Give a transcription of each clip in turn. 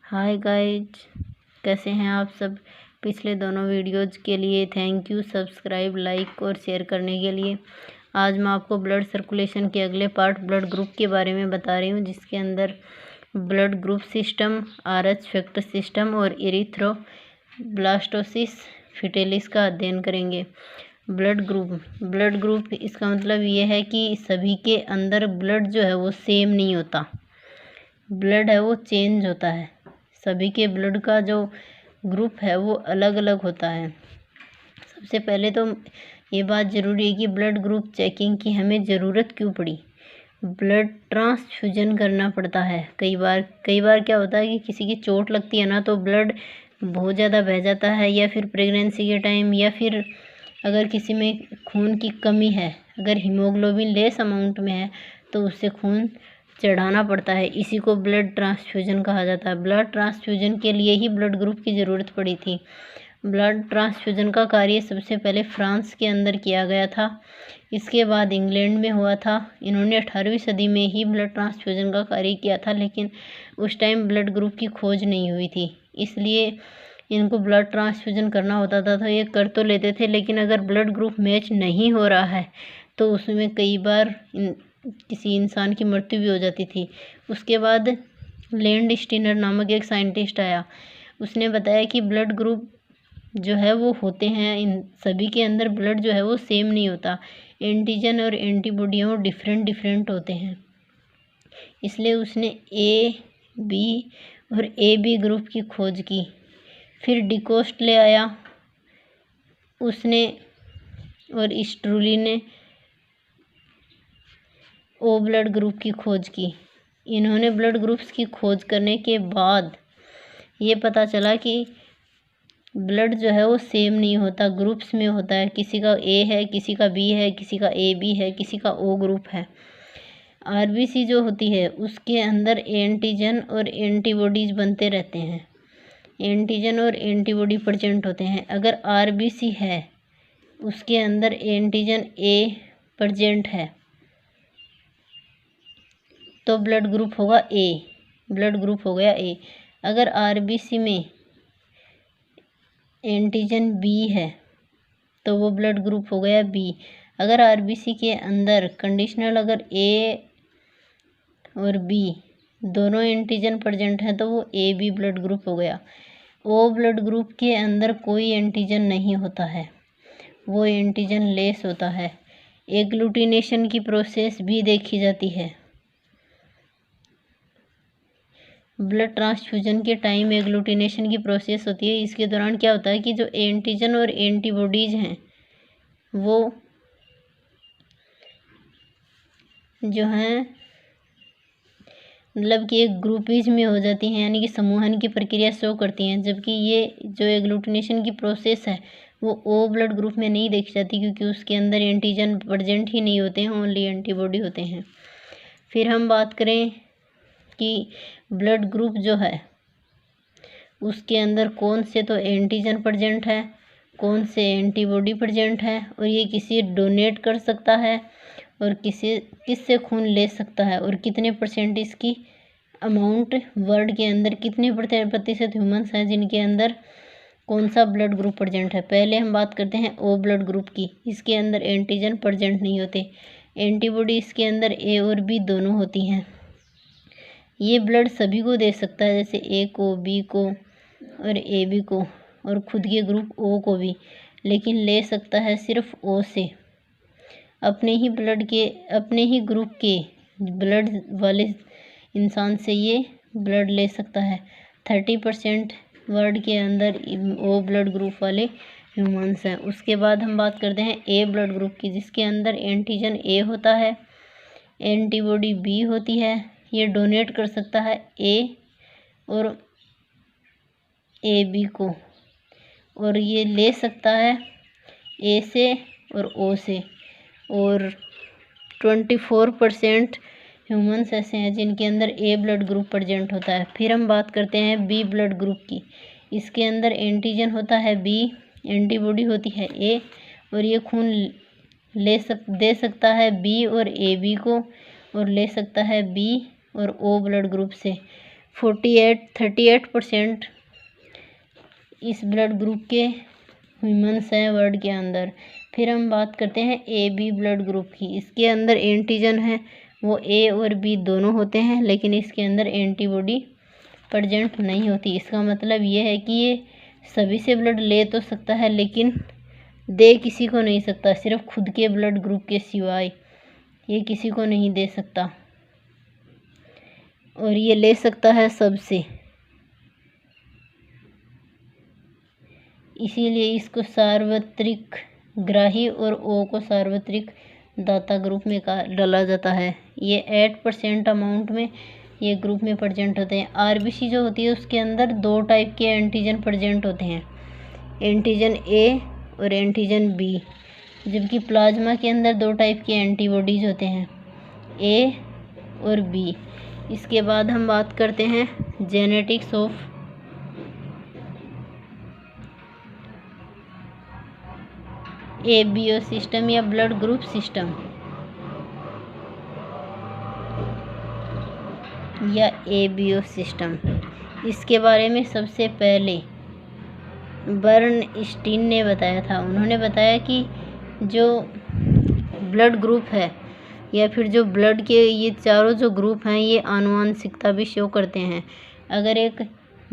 Hi guys, कैसे हैं आप सब। पिछले दोनों वीडियोज़ के लिए थैंक यू। सब्सक्राइब, लाइक और शेयर करने के लिए। आज मैं आपको ब्लड सर्कुलेशन के अगले पार्ट ब्लड ग्रुप के बारे में बता रही हूँ, जिसके अंदर blood group system, RH factor system और इरिथ्रोब्लास्टोसिस फिटेलिस का अध्ययन करेंगे। ब्लड ग्रुप इसका मतलब ये है कि सभी के अंदर ब्लड जो है वो सेम नहीं होता। ब्लड है वो चेंज होता है। सभी के ब्लड का जो ग्रुप है वो अलग अलग होता है। सबसे पहले तो ये बात ज़रूरी है कि ब्लड ग्रुप चेकिंग की हमें ज़रूरत क्यों पड़ी। ब्लड ट्रांसफ्यूजन करना पड़ता है। कई बार क्या होता है कि किसी की चोट लगती है ना, तो ब्लड बहुत ज़्यादा बह जाता है, या फिर प्रेगनेंसी के टाइम, या फिर अगर किसी में खून की कमी है, अगर हीमोग्लोबिन लेस अमाउंट में है तो उससे खून चढ़ाना पड़ता है। इसी को ब्लड ट्रांसफ्यूजन कहा जाता है। ब्लड ट्रांसफ्यूजन के लिए ही ब्लड ग्रुप की ज़रूरत पड़ी थी। ब्लड ट्रांसफ्यूजन का कार्य सबसे पहले फ्रांस के अंदर किया गया था, इसके बाद इंग्लैंड में हुआ था। इन्होंने 18वीं सदी में ही ब्लड ट्रांसफ्यूजन का कार्य किया था, लेकिन उस टाइम ब्लड ग्रुप की खोज नहीं हुई थी, इसलिए इनको ब्लड ट्रांसफ्यूजन करना होता था। तो ये कर तो लेते थे, लेकिन अगर ब्लड ग्रुप मैच नहीं हो रहा है तो उसमें कई बार किसी इंसान की मृत्यु भी हो जाती थी। उसके बाद लैंड स्टीनर नामक एक साइंटिस्ट आया, उसने बताया कि ब्लड ग्रुप जो है वो होते हैं, इन सभी के अंदर ब्लड जो है वो सेम नहीं होता। एंटीजन और एंटीबॉडियाँ डिफरेंट होते हैं। इसलिए उसने AB और AB ग्रुप की खोज की। फिर डिकोस्ट ले आया उसने, और स्ट्रूली ने O ब्लड ग्रुप की खोज की। इन्होंने ब्लड ग्रुप्स की खोज करने के बाद ये पता चला कि ब्लड जो है वो सेम नहीं होता, ग्रुप्स में होता है। किसी का A है, किसी का B है, किसी का AB है, किसी का O ग्रुप है। RBC जो होती है उसके अंदर एंटीजन और एंटीबॉडीज बनते रहते हैं। एंटीजन और एंटीबॉडी प्रेजेंट होते हैं। अगर RBC है उसके अंदर एंटीजन A प्रेजेंट है तो ब्लड ग्रुप होगा A, ब्लड ग्रुप हो गया A। अगर RBC में एंटीजन B है तो वो ब्लड ग्रुप हो गया B। अगर RBC के अंदर कंडीशनल अगर A और B दोनों एंटीजन प्रेजेंट हैं तो वो AB ब्लड ग्रुप हो गया। O ब्लड ग्रुप के अंदर कोई एंटीजन नहीं होता है, वो एंटीजन लेस होता है। एग्लूटिनेशन की प्रोसेस भी देखी जाती है। ब्लड ट्रांसफ्यूजन के टाइम एग्लूटिनेशन की प्रोसेस होती है। इसके दौरान क्या होता है कि जो एंटीजन और एंटीबॉडीज हैं वो जो हैं मतलब कि एक ग्रुपीज में हो जाती हैं, यानी कि समूहन की प्रक्रिया शो करती हैं। जबकि ये जो एग्लूटिनेशन की प्रोसेस है वो O ब्लड ग्रुप में नहीं देखी जाती, क्योंकि उसके अंदर एंटीजन प्रेजेंट ही नहीं होते हैं, ओनली एंटीबॉडी होते हैं। फिर हम बात करें कि ब्लड ग्रुप जो है उसके अंदर कौन से तो एंटीजन प्रेजेंट है, कौन से एंटीबॉडी प्रेजेंट है, और ये किसी डोनेट कर सकता है और किससे खून ले सकता है, और कितने परसेंट इसकी अमाउंट वर्ल्ड के अंदर कितने प्रतिशत ह्यूमंस हैं जिनके अंदर कौन सा ब्लड ग्रुप प्रेजेंट है। पहले हम बात करते हैं O ब्लड ग्रुप की। इसके अंदर एंटीजन प्रेजेंट नहीं होते। एंटीबॉडी इसके अंदर A और B दोनों होती हैं। ये ब्लड सभी को दे सकता है, जैसे A को, B को और AB को, और खुद के ग्रुप O को भी, लेकिन ले सकता है सिर्फ O से। अपने ही ग्रुप के ब्लड वाले इंसान से ये ब्लड ले सकता है। 30% वर्ल्ड के अंदर O ब्लड ग्रुप वाले ह्यूमंस हैं। उसके बाद हम बात करते हैं A ब्लड ग्रुप की, जिसके अंदर एंटीजन A होता है, एंटीबॉडी B होती है। ये डोनेट कर सकता है A और AB को, और ये ले सकता है A से और O से। और 24% ह्यूमंस ऐसे हैं जिनके अंदर A ब्लड ग्रुप प्रेजेंट होता है। फिर हम बात करते हैं B ब्लड ग्रुप की। इसके अंदर एंटीजन होता है B, एंटीबॉडी होती है A, और ये खून दे सकता है B और AB को, और ले सकता है B और O ब्लड ग्रुप से। 38% इस ब्लड ग्रुप के ह्यूमंस हैं वर्ल्ड के अंदर। फिर हम बात करते हैं ए बी ब्लड ग्रुप की। इसके अंदर एंटीजन है वो ए और बी दोनों होते हैं, लेकिन इसके अंदर एंटीबॉडी प्रेजेंट नहीं होती। इसका मतलब ये है कि ये सभी से ब्लड ले तो सकता है, लेकिन दे किसी को नहीं सकता, सिर्फ खुद के ब्लड ग्रुप के सिवाय ये किसी को नहीं दे सकता। और ये ले सकता है सबसे, इसीलिए इसको सार्वत्रिक ग्राही और ओ को सार्वत्रिक दाता ग्रुप में डाला जाता है। ये 8% अमाउंट में ये ग्रुप में प्रेजेंट होते हैं। आरबीसी जो होती है उसके अंदर 2 टाइप के एंटीजन प्रेजेंट होते हैं, एंटीजन ए और एंटीजन बी, जबकि प्लाज्मा के अंदर 2 टाइप के एंटीबॉडीज होते हैं, ए और बी। इसके बाद हम बात करते हैं जेनेटिक्स ऑफ एबीओ सिस्टम या ब्लड ग्रुप सिस्टम या एबीओ सिस्टम। इसके बारे में सबसे पहले बर्नस्टीन ने बताया था। उन्होंने बताया कि जो ब्लड ग्रुप है या फिर जो ब्लड के ये चारों जो ग्रुप हैं ये आनुवंशिकता भी शो करते हैं। अगर एक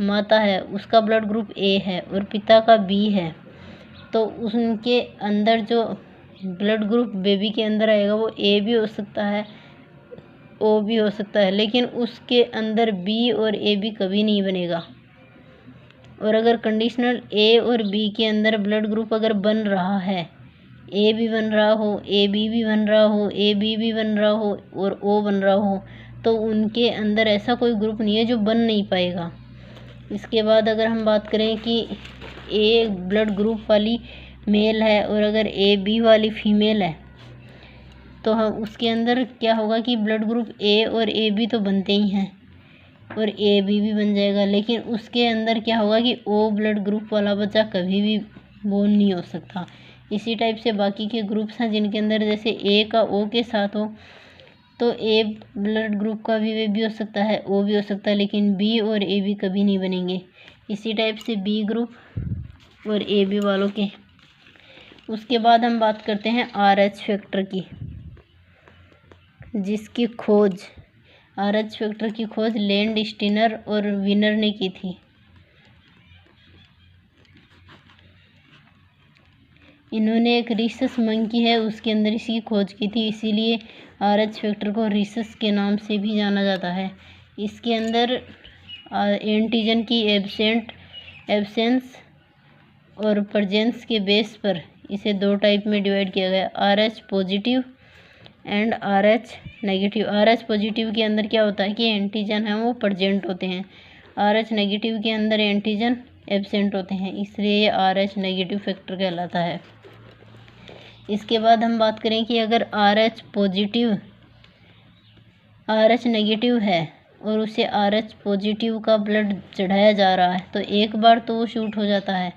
माता है उसका ब्लड ग्रुप ए है और पिता का बी है, तो उनके अंदर जो ब्लड ग्रुप बेबी के अंदर आएगा वो ए भी हो सकता है, ओ भी हो सकता है, लेकिन उसके अंदर बी और ए भी कभी नहीं बनेगा। और अगर कंडीशनल ए और बी के अंदर ब्लड ग्रुप अगर बन रहा है, ए भी बन रहा हो, ए बी भी बन रहा हो, ए बी भी बन रहा हो और ओ बन रहा हो, तो उनके अंदर ऐसा कोई ग्रुप नहीं है जो बन नहीं पाएगा। इसके बाद अगर हम बात करें कि ए ब्लड ग्रुप वाली मेल है और अगर ए बी वाली फीमेल है, तो हम उसके अंदर क्या होगा कि ब्लड ग्रुप ए और ए बी तो बनते ही हैं और ए बी भी बन जाएगा, लेकिन उसके अंदर क्या होगा कि ओ ब्लड ग्रुप वाला बच्चा कभी भी बोर्न नहीं हो सकता। इसी टाइप से बाकी के ग्रुप्स हैं जिनके अंदर जैसे ए का ओ के साथ हो, तो ए ब्लड ग्रुप का भी वे भी हो सकता है, ओ भी हो सकता है, लेकिन बी और ए बी कभी नहीं बनेंगे। इसी टाइप से बी ग्रुप और ए बी वालों के। उसके बाद हम बात करते हैं RH फैक्टर की, जिसकी खोज RH फैक्टर की खोज लैंडस्टीनर और विनर ने की थी। इन्होंने एक रिसस मंकी है उसके अंदर इसकी खोज की थी, इसीलिए RH फैक्टर को रिसस के नाम से भी जाना जाता है। इसके अंदर एंटीजन की एब्सेंस और प्रेजेंस के बेस पर इसे 2 टाइप में डिवाइड किया गया, RH positive and RH negative. RH positive के अंदर क्या होता है कि एंटीजन हैं वो प्रेजेंट होते हैं, RH नेगेटिव के अंदर एंटीजन एब्सेंट होते हैं, इसलिए ये RH नेगेटिव फैक्टर कहलाता है। इसके बाद हम बात करें कि अगर RH नेगेटिव है और उसे RH पॉजिटिव का ब्लड चढ़ाया जा रहा है, तो एक बार तो वो शूट हो जाता है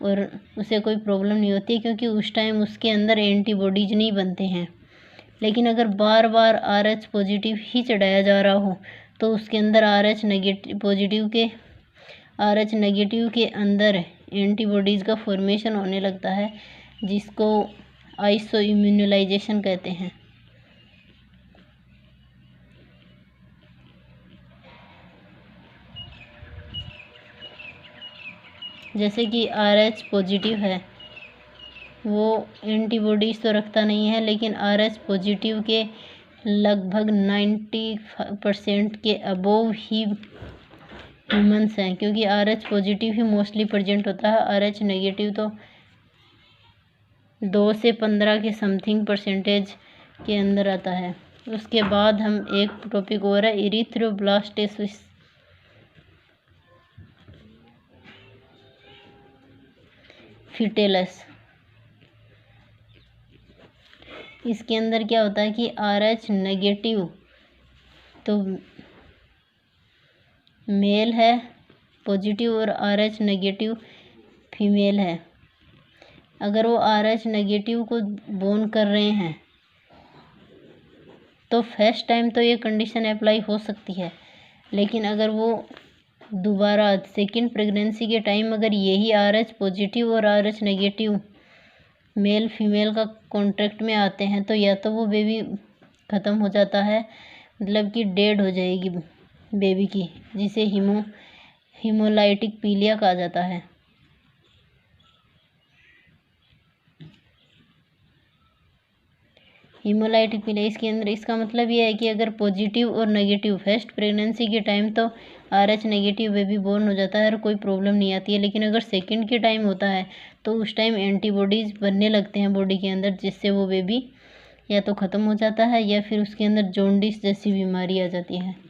और उसे कोई प्रॉब्लम नहीं होती, क्योंकि उस टाइम उसके अंदर एंटीबॉडीज नहीं बनते हैं। लेकिन अगर बार बार RH पॉजिटिव ही चढ़ाया जा रहा हो, तो उसके अंदर RH नेगेटिव के अंदर एंटीबॉडीज़ का फॉर्मेशन होने लगता है, जिसको आइसो इम्यूनलाइजेशन कहते हैं। जैसे कि RH पॉजिटिव है वो एंटीबॉडीज़ तो रखता नहीं है, लेकिन RH पॉजिटिव के लगभग 90% के अबोव ही ह्यूमंस हैं, क्योंकि RH पॉजिटिव ही मोस्टली प्रेजेंट होता है। RH नेगेटिव तो 2 से 15 के समथिंग % के अंदर आता है। उसके बाद हम एक टॉपिक और है इरिथ्रोब्लास्टोसिस। फिटेलस, इसके अंदर क्या होता है कि RH नेगेटिव तो मेल है पॉजिटिव और RH नेगेटिव फीमेल है। अगर वो RH नेगेटिव को बोर्न कर रहे हैं तो फर्स्ट टाइम तो ये कंडीशन अप्लाई हो सकती है, लेकिन अगर वो दोबारा सेकेंड प्रेगनेंसी के टाइम अगर यही RH पॉजिटिव और RH नेगेटिव मेल फीमेल का कॉन्ट्रैक्ट में आते हैं तो या तो वो बेबी ख़त्म हो जाता है, मतलब कि डेड हो जाएगी बेबी की, जिसे हीमोलाइटिक पीलिया कहा जाता है। हीमोलाइटिक पीलिया इसके अंदर इसका मतलब ये है कि अगर पॉजिटिव और नेगेटिव फर्स्ट प्रेगनेंसी के टाइम तो RH नेगेटिव बेबी बोर्न हो जाता है और कोई प्रॉब्लम नहीं आती है, लेकिन अगर सेकंड के टाइम होता है तो उस टाइम एंटीबॉडीज़ बनने लगते हैं बॉडी के अंदर, जिससे वो बेबी या तो ख़त्म हो जाता है या फिर उसके अंदर जॉन्डिस जैसी बीमारी आ जाती है।